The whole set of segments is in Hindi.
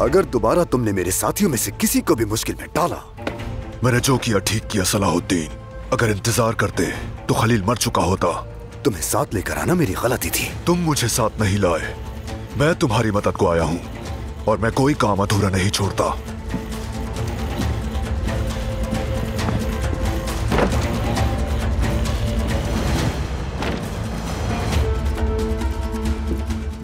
अगर दोबारा तुमने मेरे साथियों में से किसी को भी मुश्किल में डाला। मैंने जो किया ठीक किया सलाहुद्दीन। अगर इंतजार करते तो खलील मर चुका होता। तुम्हें साथ लेकर आना मेरी गलती थी। तुम मुझे साथ नहीं लाए, मैं तुम्हारी मदद को आया हूं और मैं कोई काम अधूरा नहीं छोड़ता।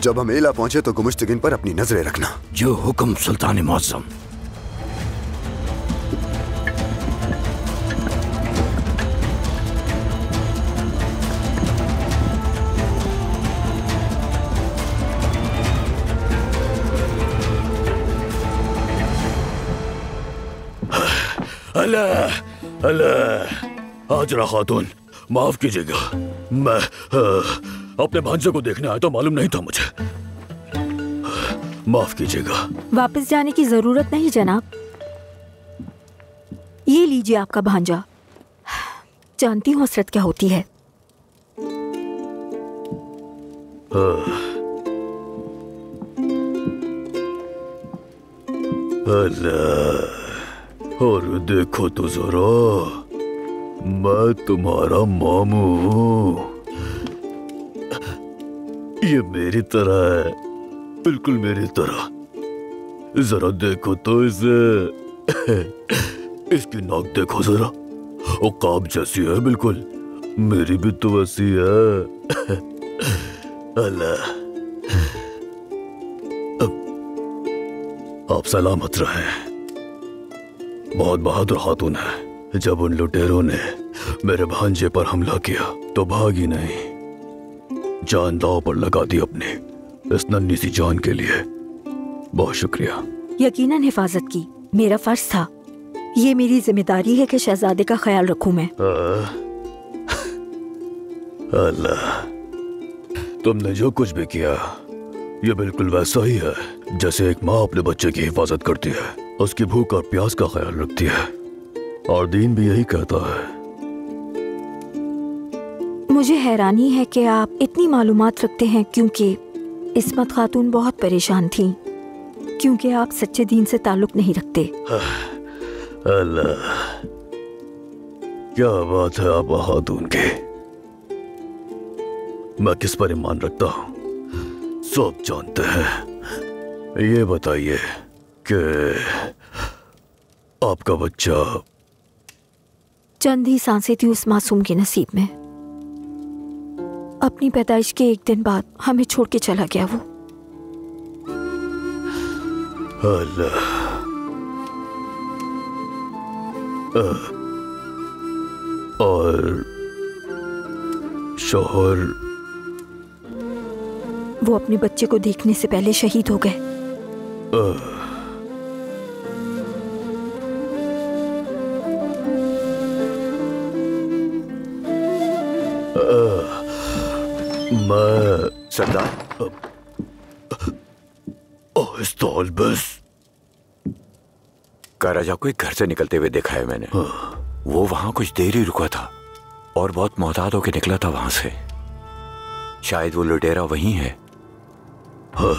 जब हम एला पहुंचे तो गुमुश्तगिन पर अपनी नजरें रखना। जो हुक्म सुल्तान मुअज्जम। अल्लाह अल्लाह। हाजरा खातून, माफ कीजिएगा, मैं अपने भांजे को देखने आया तो मालूम नहीं था मुझे, माफ कीजिएगा। वापस जाने की जरूरत नहीं जनाब, ये लीजिए आपका भांजा। जानती हूँ हसरत क्या होती है। अल्लाह, और देखो तो जरा, मैं तुम्हारा मामू हूँ। ये मेरी तरह है, बिल्कुल मेरी तरह। जरा देखो तो इसे, इसकी नाक देखो जरा, वो काब जैसी है बिल्कुल, मेरी भी तो वैसी है। अल्लाह, आप सलामत रहें। बहुत बहादुर खातून है। जब उन लुटेरों ने मेरे भांजे पर हमला किया तो भागी नहीं, जान दांव पर लगा दी अपनी, इस नन्ही सी जान के लिए। बहुत शुक्रिया। यकीनन हिफाजत की, मेरा फर्ज था। ये मेरी जिम्मेदारी है कि शहजादे का ख्याल रखूं मैं। अल्लाह, तुमने जो कुछ भी किया ये बिल्कुल वैसा ही है जैसे एक माँ अपने बच्चे की हिफाजत करती है, उसकी भूख और प्यास का ख्याल रखती है, और दीन भी यही कहता है। मुझे हैरानी है कि आप इतनी मालूमात रखते हैं, क्योंकि इस्मत खातून बहुत परेशान थीं, क्योंकि आप सच्चे दीन से ताल्लुक नहीं रखते। अल्लाह, क्या बात है आप खातून की। मैं किस पर ईमान रखता हूँ सब जानते हैं। ये बताइए कि आपका बच्चा। चंद ही सांसें थी उस मासूम के नसीब में। अपनी पैदाइश के एक दिन बाद हमें छोड़ के चला गया वो। अल्लाह, और शौहर? वो अपने बच्चे को देखने से पहले शहीद हो गए। मैं सरदार, इस्ताल बस। काराजा को एक घर से निकलते हुए देखा है मैंने। वो वहां कुछ देर ही रुका था और बहुत मोहतात होके निकला था वहां से। शायद वो लुटेरा वही है। हाँ।